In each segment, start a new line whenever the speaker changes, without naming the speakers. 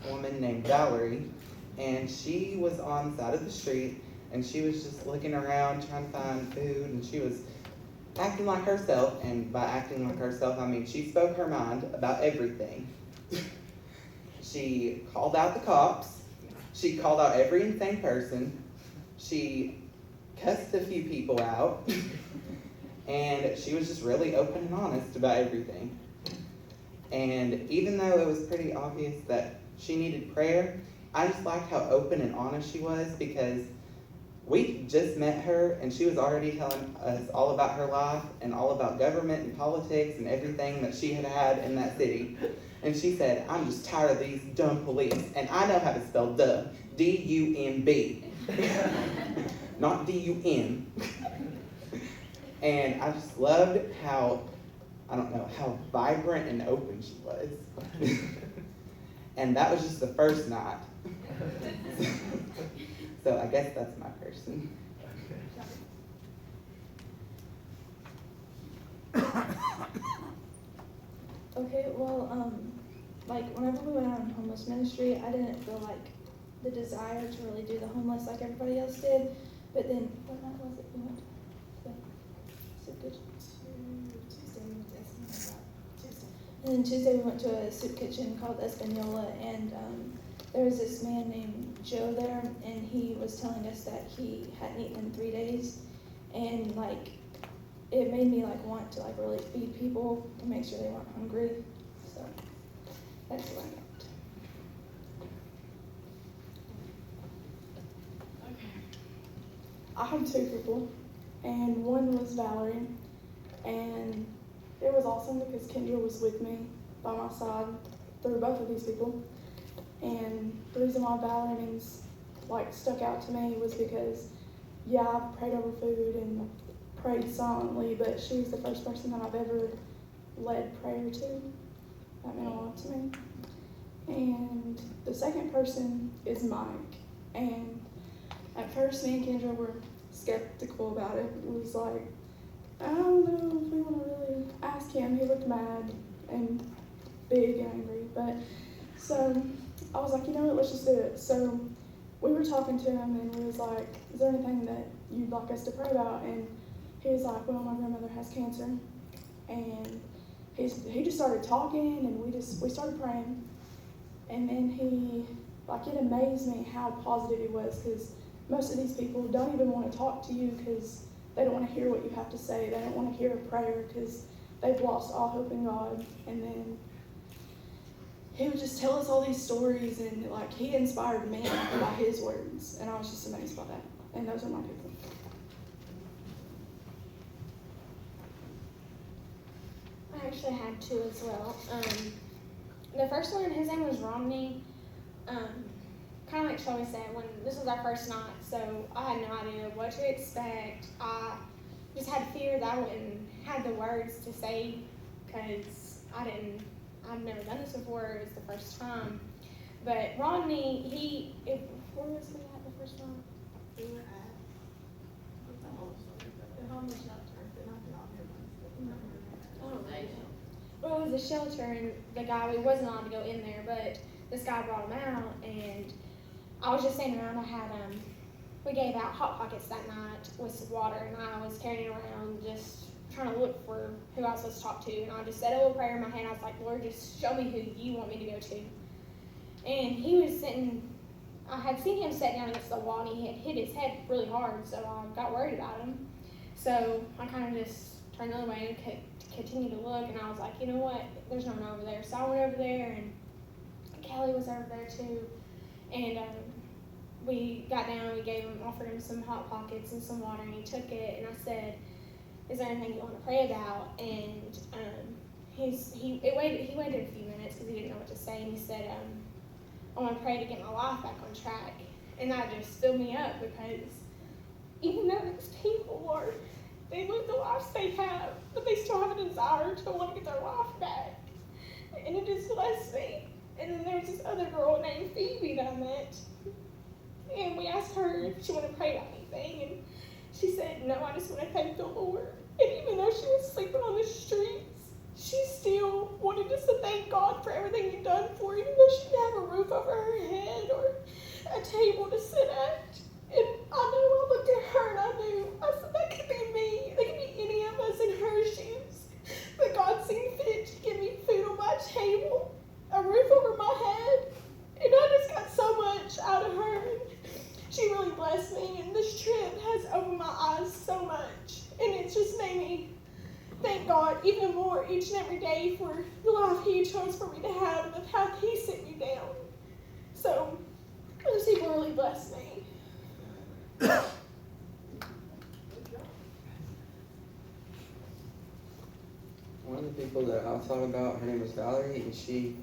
woman named Valerie, and she was on the side of the street, and she was just looking around trying to find food, and she was acting like herself, and by acting like herself, I mean she spoke her mind about everything. She called out the cops, she called out every insane person, she cussed a few people out, and she was just really open and honest about everything. And even though it was pretty obvious that she needed prayer, I just liked how open and honest she was, because we just met her and she was already telling us all about her life and all about government and politics and everything that she had had in that city. And she said, I'm just tired of these dumb police, and I know how to spell dumb, D-U-M-B, not D-U-M. And I just loved how, I don't know, how vibrant and open she was. And that was just the first night. So I guess that's my person.
Okay, well, like whenever we went out on homeless ministry, I didn't feel like the desire to really do the homeless like everybody else did. But then, what night was it? We went to soup kitchen. Tuesday we went to Tuesday. And then Tuesday we went to a soup kitchen called Espanola, and there was this man named Joe there, and he was telling us that he hadn't eaten in 3 days, and like it made me like want to like really feed people to make sure they weren't hungry. So that's what I got.
Okay. I have two people, and one was Valerie, and it was awesome because Kendra was with me by my side through both of these people. And the reason why Valerie names like stuck out to me was because, yeah, I've prayed over food and prayed silently, but she was the first person that I've ever led prayer to. That meant a lot to me. And the second person is Mike. And at first, me and Kendra were skeptical about it. It was like, I don't know if we want to really ask him. He looked mad and big and angry. But so I was like, you know what, let's just do it. So we were talking to him, and we was like, is there anything that you'd like us to pray about? And he was like, well, my grandmother has cancer. And he just started talking, and we started praying. And then it amazed me how positive he was, because most of these people don't even want to talk to you because they don't want to hear what you have to say. They don't want to hear a prayer because they've lost all hope in God. And then he would just tell us all these stories, and like he inspired me by his words, and I was just amazed by that. And those are my people.
I actually had two as well. The first one, his name was Romney. Kind of like Shelby said, when this was our first night, so I had no idea what to expect. I just had fear that I wouldn't have the words to say, because I've never done this before. It was the first time. But Rodney, where was we at the first time?
We were at the homeless shelter, but not the
Well, it was a shelter, and the guy, we wasn't allowed to go in there, but this guy brought him out, and I was just standing around. I had, we gave out Hot Pockets that night with water, and I was carrying it around just trying to look for who I was supposed to talk to, and I just said a little prayer in my head. I was like, Lord, just show me who you want me to go to. And he was sitting, I had seen him sit down against the wall, and he had hit his head really hard, so I got worried about him. So I kind of just turned the other way and continued to look, and I was like, you know what, there's no one over there. So I went over there, and Kelly was over there too, and we got down, and we offered him some Hot Pockets and some water, and he took it, and I said, is there anything you want to pray about? And he waited a few minutes because he didn't know what to say, and he said, I want to pray to get my life back on track. And that just filled me up, because even though these people they live the lives they have, but they still have a desire to want to get their life back. And it just blessed me. And then there's this other girl named Phoebe that I met, and we asked her if she wanted to pray about anything, and she said, no, I just want to thank the Lord. And even though she was sleeping on the streets, she still wanted us to thank God for everything He'd done for her, even though she didn't have a roof over
God even more each and every day for the life He chose for me to have and the path He sent me down. So, those people really blessed me.
One of the people that I thought about, her name was Valerie, and she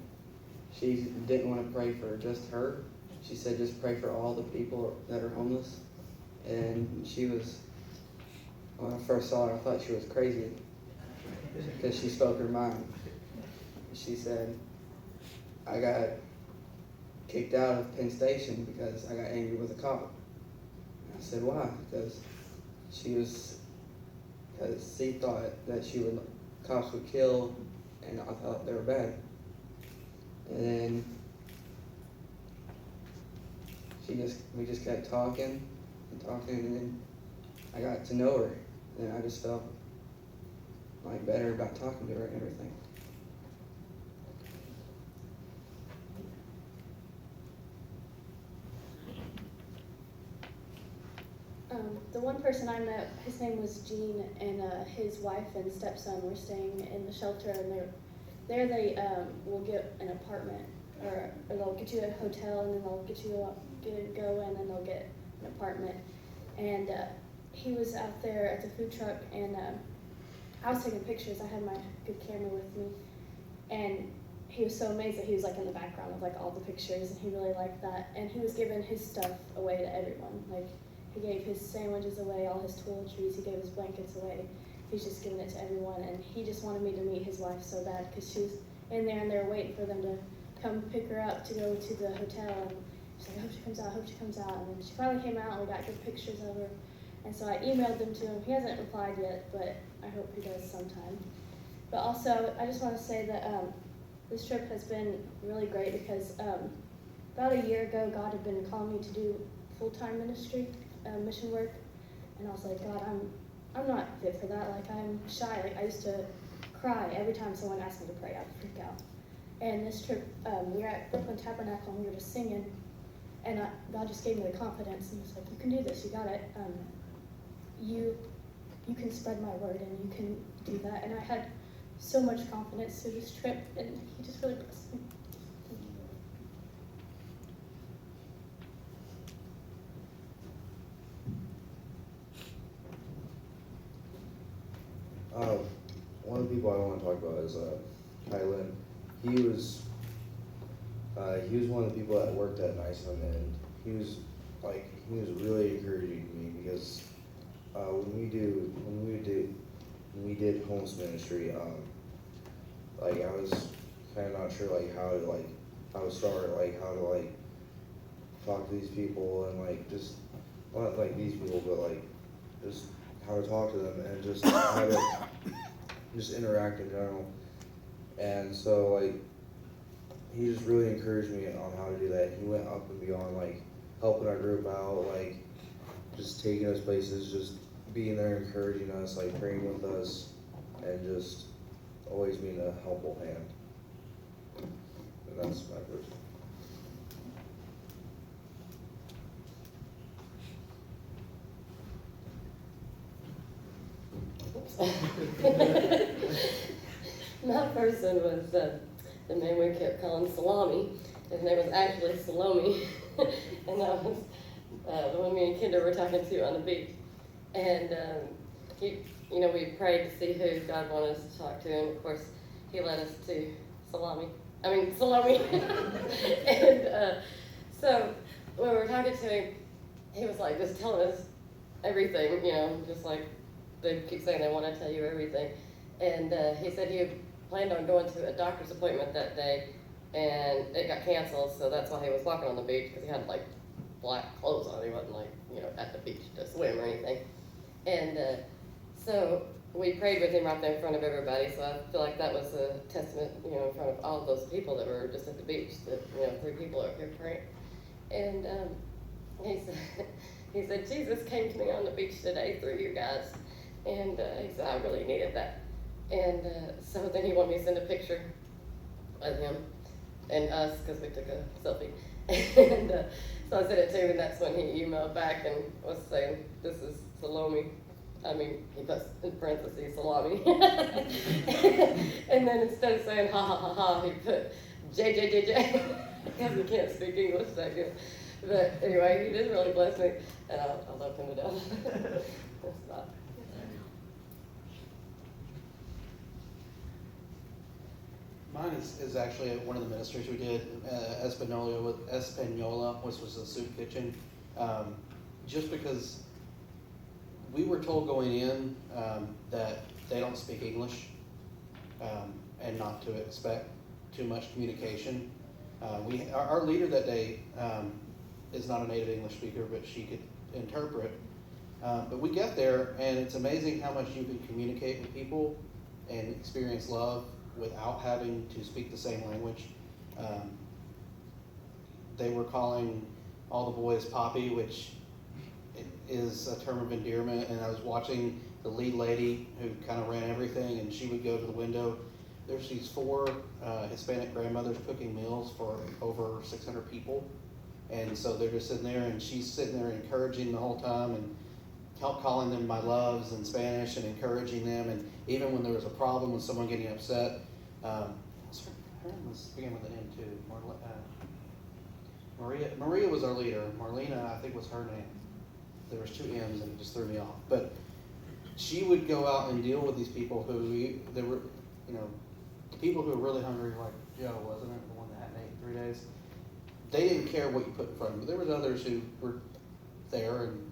didn't want to pray for just her. She said just pray for all the people that are homeless. And she was, when I first saw her, I thought she was crazy because she spoke her mind. She said, I got kicked out of Penn Station because I got angry with a cop. And I said, why? Because she thought that cops would kill, and I thought they were bad. And then we just kept talking, and then I got to know her, and I just felt like better about talking to her and everything.
The one person I met, his name was Gene, and his wife and stepson were staying in the shelter, and they will get an apartment, or they'll get you a hotel, and then they'll get you go in, and they'll get an apartment. And he was out there at the food truck, and I was taking pictures. I had my good camera with me, and he was so amazed that he was like in the background of like all the pictures, and he really liked that. And he was giving his stuff away to everyone. Like, he gave his sandwiches away, all his toiletries, he gave his blankets away. He's just giving it to everyone, and he just wanted me to meet his wife so bad because she was in there and they were waiting for them to come pick her up to go to the hotel. And she's like, I hope she comes out, I hope she comes out. And then she finally came out, and we got good pictures of her. And so I emailed them to him. He hasn't replied yet, but I hope he does sometime. But also, I just want to say that this trip has been really great because about a year ago, God had been calling me to do full-time ministry, mission work, and I was like, God, I'm not fit for that. Like, I'm shy. Like, I used to cry every time someone asked me to pray. I'd freak out. And this trip, we were at Brooklyn Tabernacle, and we were just singing, and God just gave me the confidence, and He was like, you can do this. You got it. You can spread my word, and you can do that. And I had so much confidence through this trip, and He just really blessed me.
One of the people I want to talk about is Kylan. He was one of the people that worked at NISM, and he was really encouraging me because when we did homeless ministry, like, I was kind of not sure like how to start, like how to like talk to these people, and like just not like these people, but like just how to talk to them, and just how to just interact in general. And so like he just really encouraged me on how to do that. He went up and beyond, like helping our group out, like just taking us places, just being there, encouraging us, like praying with us, and just always being a helpful hand. And that's my verse.
My person was the man we kept calling Salami. His name was actually Salome, and that was the one me and Kendra were talking to on the beach. And we prayed to see who God wanted us to talk to, and of course, He led us to Salome. And so when we were talking to him, he was like just telling us everything, just like they keep saying they want to tell you everything. And he said he planned on going to a doctor's appointment that day, and it got canceled, so that's why he was walking on the beach, because he had like black clothes on. He wasn't like, at the beach to swim or anything. And so we prayed with him right there in front of everybody, so I feel like that was a testament, in front of all of those people that were just at the beach, that, 3 people up here praying. And he said, Jesus came to me on the beach today through you guys. And he said, I really needed that. And so then he wanted me to send a picture of him and us, because we took a selfie. And so I sent it to him, and that's when he emailed back and was saying, this is Salome. I mean, he puts in parentheses salami. And then instead of saying ha ha ha ha, he put JJJJ, because he can't speak English that good. But anyway, he did really bless me, and I love him to death. That's not.
Mine is actually at one of the ministries we did, Espanola, which was a soup kitchen. Just because we were told going in that they don't speak English, and not to expect too much communication. Our leader that day is not a native English speaker, but she could interpret. But we get there, and it's amazing how much you can communicate with people and experience love without having to speak the same language. They were calling all the boys Poppy, which is a term of endearment, and I was watching the lead lady who kind of ran everything, and she would go to the window. There's these 4 Hispanic grandmothers cooking meals for over 600 people, and so they're just sitting there, and she's sitting there encouraging the whole time, and calling them my loves in Spanish and encouraging them. And even when there was a problem with someone getting upset, her name began with an M too. Maria was our leader. Marlena, I think, was her name. There was 2 M's and it just threw me off. But she would go out and deal with these people who they were, the people who were really hungry, like Joe, wasn't it, the one that hadn't ate 3 days? They didn't care what you put in front of them. But there was others who were there, and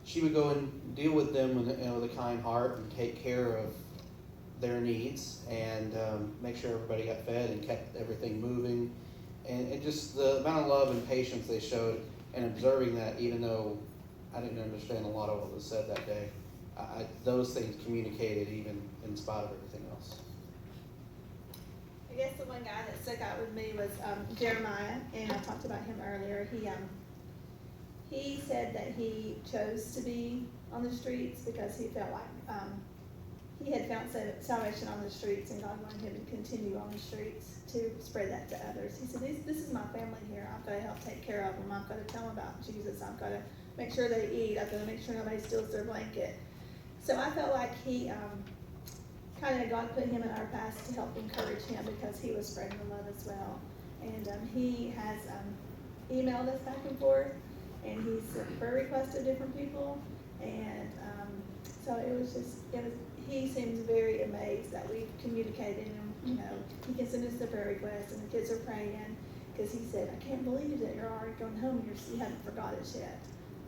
she would go and deal with them with a kind heart and take care of their needs and make sure everybody got fed and kept everything moving. And just the amount of love and patience they showed, and observing that, even though I didn't understand a lot of what was said that day, those things communicated even in spite of everything else.
I guess the one guy that stuck out with me was Jeremiah, and I talked about him earlier. He said that he chose to be on the streets because he felt like he had found salvation on the streets, and God wanted him to continue on the streets to spread that to others. He said, this is my family here. I've got to help take care of them. I've got to tell them about Jesus. I've got to make sure they eat. I've got to make sure nobody steals their blanket. So I felt like he God put him in our past to help encourage him, because he was spreading the love as well. And he has emailed us back and forth, and he's sent prayer requests to different people. And so he seems very amazed that we've communicated, and he can send us the prayer requests, and the kids are praying, because he said, I can't believe that you're already going home and you haven't forgot us yet.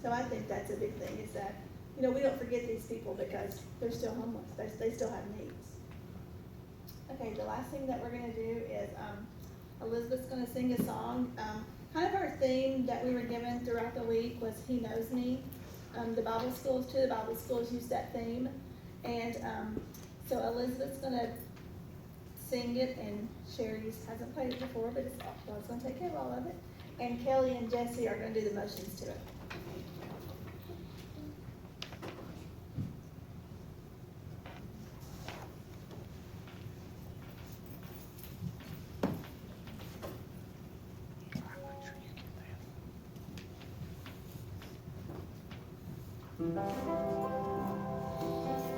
So I think that's a big thing, is that we don't forget these people because they're still homeless. They still have needs. Okay, the last thing that we're going to do is Elizabeth's going to sing a song. Kind of our theme that we were given throughout the week was He Knows Me. The Bible schools used that theme. And so Elizabeth's going to sing it, and Sherry hasn't played it before, but God's going to take care of all of it. And Kelly and Jesse are going to do the motions to it.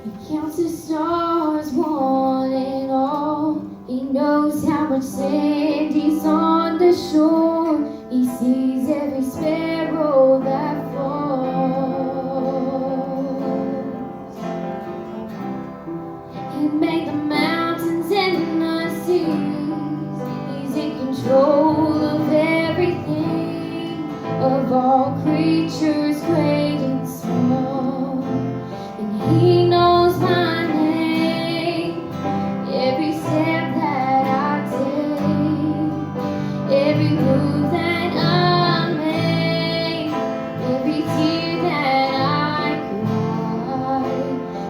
He counts the stars, one and all. He knows how much sand is on the shore. He sees every sparrow that falls. He made the mountains and the seas. He's in control of everything, of all creatures great and small. And He knows my name, every step that I take, every move that I make, every tear that I cry.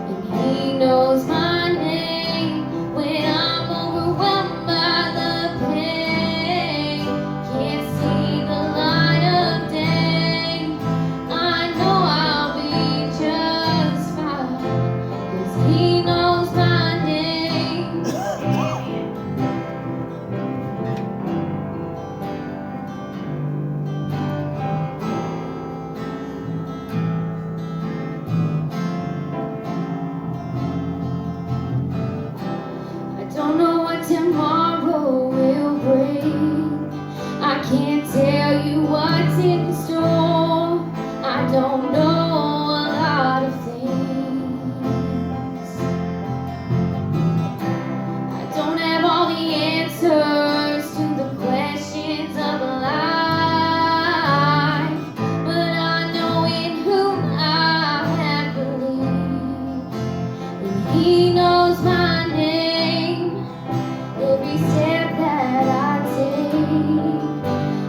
And He knows my name when I'm overwhelmed by the pain, can't see the light of day. I know I'll be just fine, 'cause He knows my name.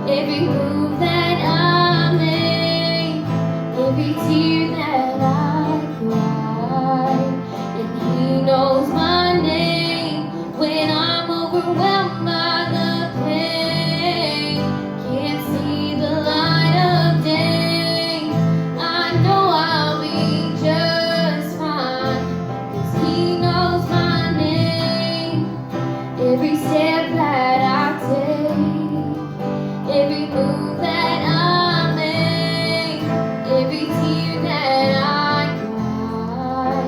every move that I make, every tear that I cry. And He knows my name when I'm overwhelmed by the pain. Can't see the light of day. I know I'll be just fine, 'cause He knows my name. Every step that I take, every move that I make, every tear that I cry,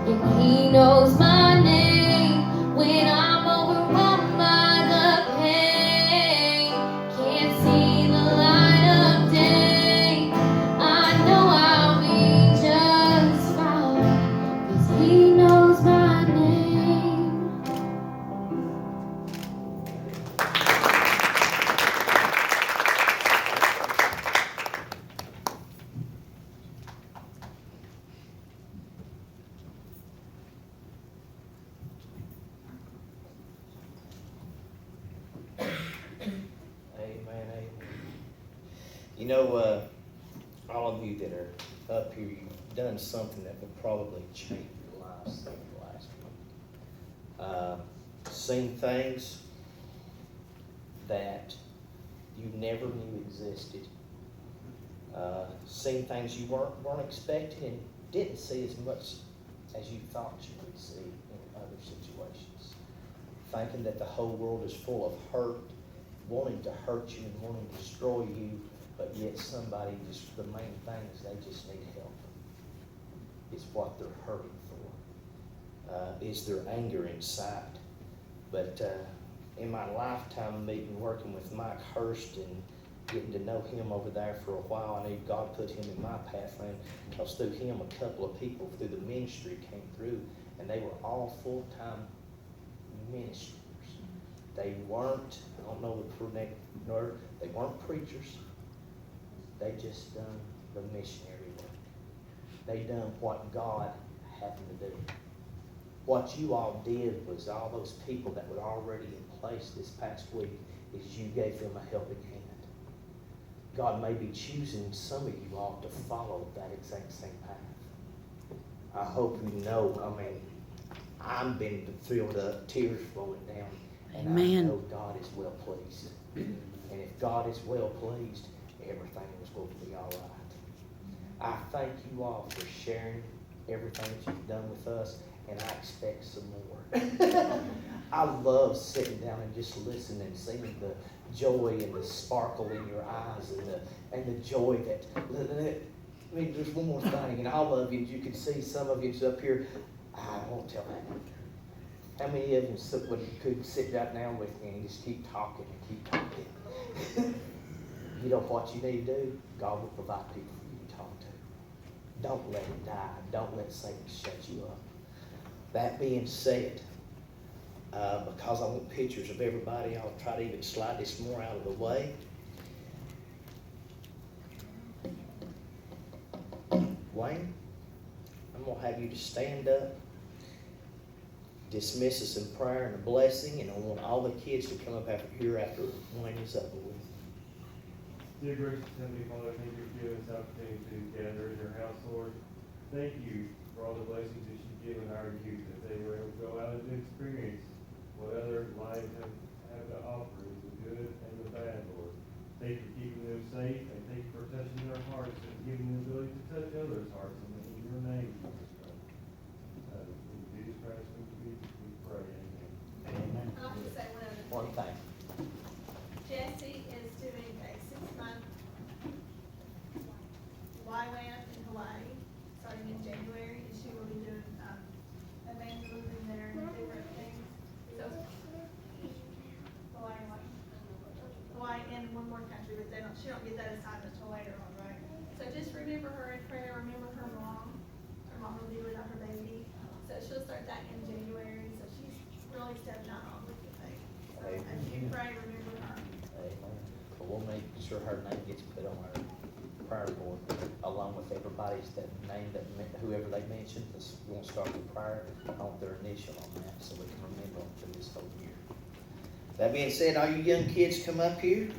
and He knows my name when I'm overwhelmed by the pain. Can't see the light of day. I know I'll be just fine, 'cause He knows my name.
Amen, amen. You know, all of you that are up here, you've done something that will probably change your lives over the last week. Seen things that you never knew existed. Seen things you weren't expecting and didn't see as much as you thought you would see in other situations. Thinking that the whole world is full of hurt, wanting to hurt you and wanting to destroy you, but yet somebody just, the main thing is they just need help. It's what they're hurting for. Is their anger inside. But in my lifetime meeting, working with Mike Hurst and getting to know him over there for a while, I knew God put him in my pathway, because through him a couple of people through the ministry came through, and they were all full-time ministers. They weren't, I don't know the correct word, they weren't preachers. They just done the missionary work. They done what God had them to do. What you all did was, all those people that were already in place this past week, is you gave them a helping hand. God may be choosing some of you all to follow that exact same path. I hope you know, I mean, I'm being filled up, tears flowing down. And I know God is well pleased. And if God is well pleased, everything is going to be all right. I thank you all for sharing everything that you've done with us, and I expect some more. I love sitting down and just listening and seeing the joy and the sparkle in your eyes and the joy that, I mean, there's one more thing, and all of you, you can see some of you up here, I won't tell that. How many of you could sit right now with me and just keep talking and keep talking? You know what you need to do? God will provide people for you to talk to. Don't let it die. Don't let Satan shut you up. That being said, because I want pictures of everybody, I'll try to even slide this more out of the way. Wayne, I'm going to have you to stand up, dismiss us in prayer and a blessing, and I want all the kids to come up after Wayne is up with.
Dear gracious Heavenly Father, thank you for giving us the opportunity to gather in your house, Lord. Thank you for all the blessings that you've given our youth, that they were able to go out and experience what other lives have to offer, the good and the bad, Lord. Thank you for keeping them safe, and thank you for touching their hearts and giving them the ability to touch others' hearts. In your name, Jesus Christ. In Jesus Christ, we pray. Amen.
Amen.
I'll just say one other
One
thing.
thing.
Jessie is doing a 6-month YWAM in Hawaii, starting in January, and she will be doing evangelism there and different things. So, Hawaii and one more country, but she don't get that assignment until later on, right? So just remember her in prayer, remember her mom. Her mom will be without her baby. So she'll start that in January, so she's really stepping out on with the faith. So as you pray, remember her.
Amen. But we'll make sure her name gets put on our prayer board, along with everybody's name whoever they mentioned. We won't start with prayer. I want their initial on that, so we can remember them through this whole year. That being said, all you young kids come up here.